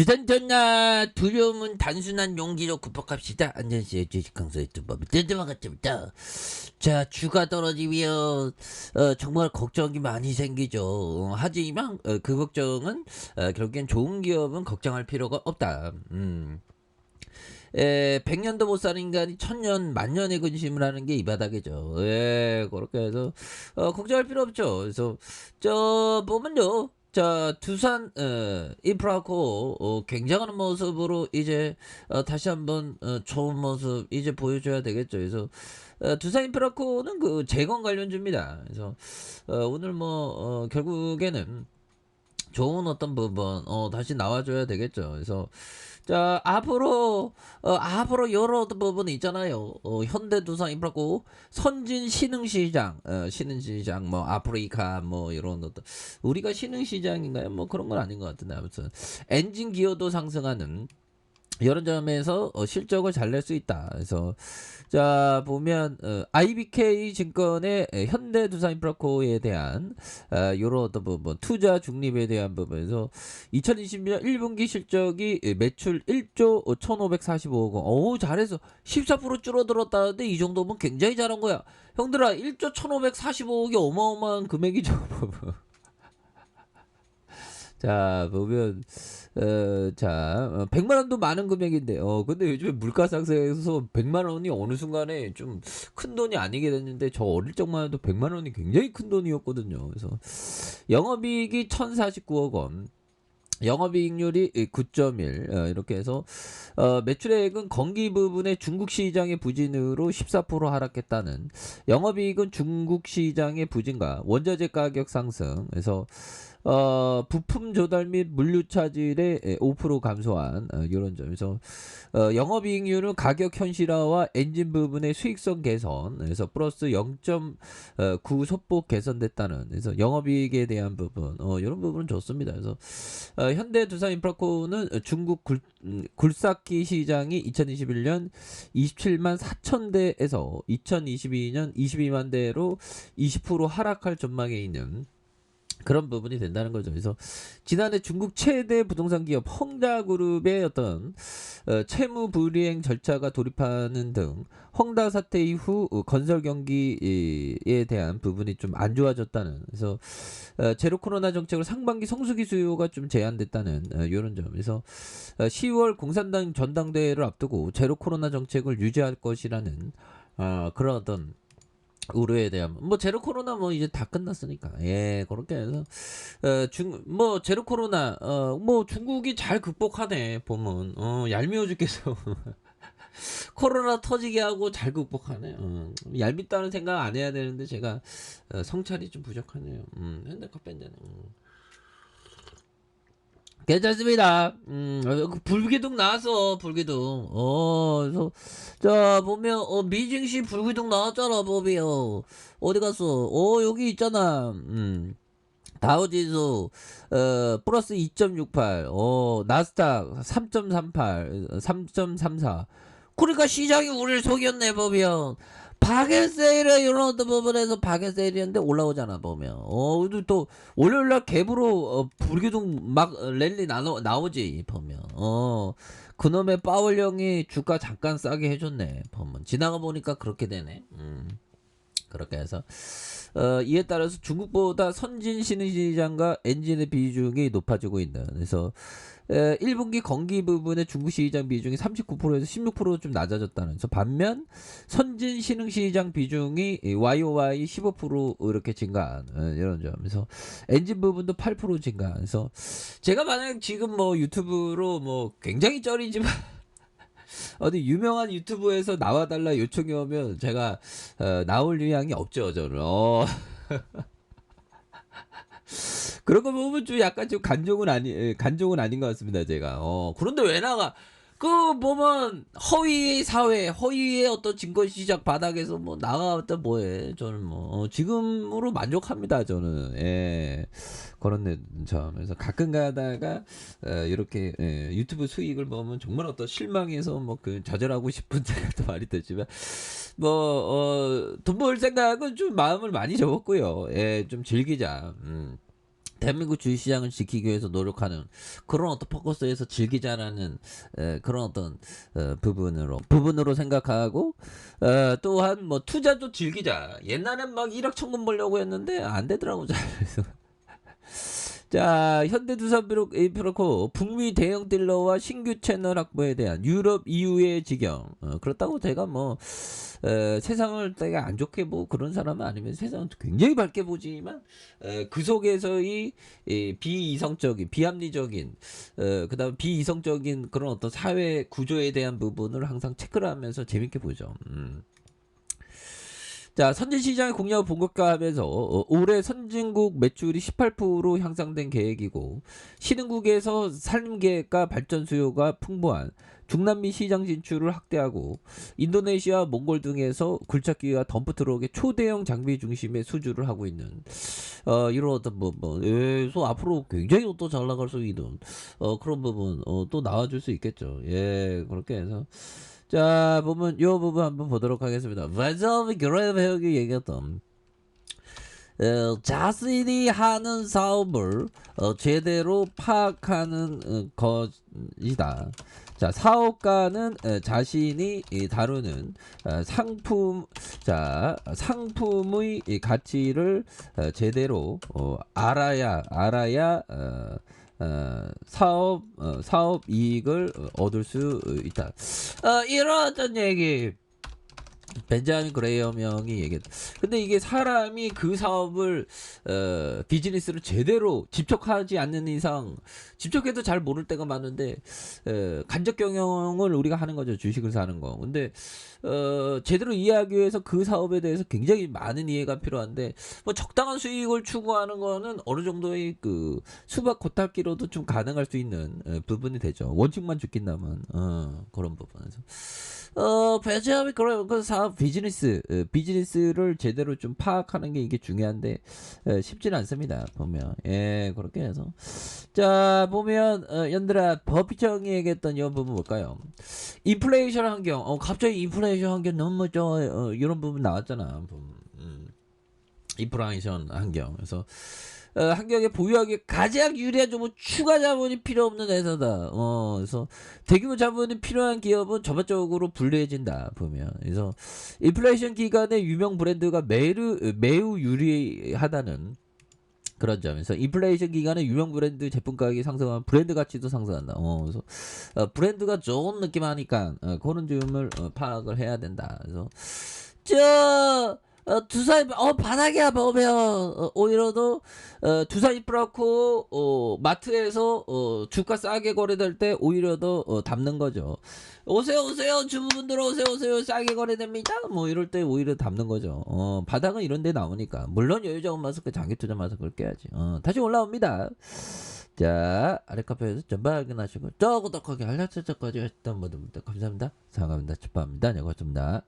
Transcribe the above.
두산전나 두려움은 단순한 용기로 극복합시다. 안전시의 주식 강사의 두법이 뜬금한 것부터 자 주가 떨어지면 정말 걱정이 많이 생기죠. 하지만 그 걱정은 결국엔 좋은 기업은 걱정할 필요가 없다. 100년도 못 사는 인간이 1000년, 만년의 근심을 하는 게 이 바닥이죠. 그렇게 해서, 걱정할 필요 없죠. 그래서, 보면요. 자, 두산, 인프라코, 굉장한 모습으로 이제, 다시 한번, 좋은 모습 이제 보여줘야 되겠죠. 그래서, 두산 인프라코는 그 재건 관련주입니다. 그래서, 오늘 결국에는, 좋은 어떤 부분 다시 나와줘야 되겠죠. 그래서 자 앞으로 여러 어떤 부분이 있잖아요. 현대두산 인프라고 선진 신흥시장 신흥시장 아프리카 이런 어떤 우리가 신흥시장인가요? 그런 건 아닌 것 같은데 아무튼 엔진 기어도 상승하는 이런 점에서 실적을 잘 낼 수 있다. 그래서 자 보면 IBK 증권의 현대두산인프라코에 대한 요런 어떤 부분 투자 중립에 대한 부분에서 2020년 1분기 실적이 매출 1조 1545억 원. 어우 잘해서 14% 줄어들었다는데 이 정도면 굉장히 잘한 거야. 형들아 1조 1545억이 어마어마한 금액이죠. 자 보면 100만 원도 많은 금액인데 근데 요즘에 물가 상승해서 100만 원이 어느 순간에 좀 큰 돈이 아니게 됐는데 저 어릴 적만 해도 100만 원이 굉장히 큰 돈이었거든요. 그래서 영업이익이 1049억 원. 영업이익률이 9.1 이렇게 해서 매출액은 건기 부분의 중국 시장의 부진으로 14% 하락했다는 영업이익은 중국 시장의 부진과 원자재 가격 상승 그래서 부품 조달 및 물류 차질에 5% 감소한 이런 점에서 영업이익률은 가격 현실화와 엔진 부분의 수익성 개선 그래서 플러스 0.9 소폭 개선됐다는 그래서 영업이익에 대한 부분 이런 부분은 좋습니다. 그래서 현대두산인프라코는 중국 굴삭기 시장이 2021년 27만 4천 대에서 2022년 22만 대로 20% 하락할 전망에 있는 그런 부분이 된다는 거죠. 그래서 지난해 중국 최대 부동산 기업 헝다그룹의 어떤 채무 불이행 절차가 돌입하는 등 헝다 사태 이후 건설 경기에 대한 부분이 좀 안 좋아졌다는 그래서 제로 코로나 정책으로 상반기 성수기 수요가 좀 제한됐다는 이런 점에서 10월 공산당 전당대회를 앞두고 제로 코로나 정책을 유지할 것이라는 그런 어떤 우려에 대한 제로 코로나 이제 다 끝났으니까 그렇게 해서 제로 코로나 중국이 잘 극복하네 보면 얄미워 죽겠어. 코로나 터지게 하고 잘 극복하네. 얄밉다는 생각 안 해야 되는데 제가 성찰이 좀 부족하네요. 핸드컵 밴드네. 괜찮습니다. 불기둥 나왔어, 불기둥. 그래서, 자, 보면, 미증시 불기둥 나왔잖아, 보면. 어디 갔어? 여기 있잖아. 다우지수, 플러스 2.68, 나스닥 3.38, 3.34. 그러니까 시장이 우리를 속였네, 보면. 박앤세일에 이런 어떤 부분에서 박앤세일이었는데 올라오잖아 보면 또 월요일날 갭으로 불기둥 막 랠리 나오지 보면 그놈의 파월령이 주가 잠깐 싸게 해줬네 보면 지나가 보니까 그렇게 되네. 그렇게 해서 이에 따라서 중국보다 선진 신흥시장과 엔진의 비중이 높아지고 있는 그래서 1분기 건기 부분의 중국 시장 비중이 39%에서 16% 좀 낮아졌다는 그래서 반면 선진 신흥시장 비중이 YOY 15% 이렇게 증가한 이런 점에서 엔진 부분도 8% 증가 그래서 제가 만약 지금 유튜브로 굉장히 쩔이지만 어디 유명한 유튜브에서 나와달라 요청이 오면 제가 나올 의향이 없죠 저는. 그런 거 보면 좀 약간 좀 간종은 아닌 것 같습니다 제가. 그런데 왜 나가? 그 보면 허위 사회, 허위의 어떤 증거 시작 바닥에서 나가왔다 뭐해? 저는 지금으로 만족합니다 저는. 그런 점에서 가끔 가다가 이렇게 유튜브 수익을 보면 정말 어떤 실망해서 그 좌절하고 싶은 제가 또 말이 되지만 돈 벌 생각은 좀 마음을 많이 접었고요. 좀 즐기자. 대한민국 주식시장을 지키기 위해서 노력하는 그런 어떤 포커스에서 즐기자라는 그런 어떤 부분으로 생각하고 또한 뭐 투자도 즐기자. 옛날엔 막 1억 천금 벌려고 했는데 안 되더라고 잘. 자, 현대두산그룹 북미 대형 딜러와 신규 채널 확보에 대한 유럽 EU의 지경. 그렇다고 제가 뭐 세상을 되게 안 좋게 보고 그런 사람은 아니면 세상을 굉장히 밝게 보지만 그 속에서의 비이성적인 비합리적인 그다음 비이성적인 그런 어떤 사회 구조에 대한 부분을 항상 체크를 하면서 재밌게 보죠. 자, 선진시장의 공략을 본격화하면서 올해 선진국 매출이 18% 향상된 계획이고 신흥국에서 산림계획과 발전 수요가 풍부한 중남미 시장 진출을 확대하고 인도네시아, 몽골 등에서 굴착기와 덤프트럭의 초대형 장비 중심의 수주를 하고 있는 이런 어떤 그래서 앞으로 굉장히 또 잘 나갈 수 있는 그런 부분 또 나와줄 수 있겠죠. 예, 그렇게 해서 자, 보면 요 부분 한번 보도록 하겠습니다. 완전히 그래 배우기 얘기했던 자신이 하는 사업을 제대로 파악하는 것이다. 자, 사업가는 자신이 다루는 상품의 가치를 제대로 알아야 사업 이익을 얻을 수 있다. 이런 어떤 얘기 벤자민 그레이엄 형이 얘기했다. 근데 이게 사람이 그 사업을 비즈니스를 제대로 집적하지 않는 이상 집적해도 잘 모를 때가 많은데 간접 경영을 우리가 하는 거죠. 주식을 사는 거. 근데 제대로 이해하기 위해서 그 사업에 대해서 굉장히 많은 이해가 필요한데 뭐 적당한 수익을 추구하는 거는 어느 정도의 그 수박 겉핥기로도 좀 가능할 수 있는 부분이 되죠. 원칙만 지킨다면 그런 부분에서 배제하면 그런 그 사업 비즈니스를 제대로 좀 파악하는 게 이게 중요한데 쉽지는 않습니다. 보면 예 그렇게 해서 자 보면 연들아 버피청이 얘기했던 이 부분 볼까요? 인플레이션 환경 갑자기 인플레이션 환경 너무 이런 부분 나왔잖아. 인플레이션 환경 그래서 환경에 보유하기 가장 유리한 뭐 추가 자본이 필요 없는 회사다. 그래서 대규모 자본이 필요한 기업은 전반적으로 불리해진다. 보면 그래서 인플레이션 기간에 유명 브랜드가 매우 유리하다는 그런 점에서 인플레이션 기간에 유명 브랜드 제품 가격이 상승하면 브랜드 가치도 상승한다. 그래서 브랜드가 좋은 느낌 하니까 그런 점을 파악을 해야 된다. 그래서 두산 바닥이야 보면 오히려도 두산 인프라코 마트에서 주가 싸게 거래될 때 오히려도 담는 거죠. 오세요 주부분들 오세요 싸게 거래됩니다. 뭐 이럴 때 오히려 담는 거죠. 바닥은 이런 데 나오니까 물론 여유자원 마스크 장기투자 마스크를 껴야지. 다시 올라옵니다. 자 아래 카페에서 전방 확인하시고 구독하기 알람 설정까지 했던 분들 감사합니다. 사랑합니다. 축하합니다. 네 고맙습니다.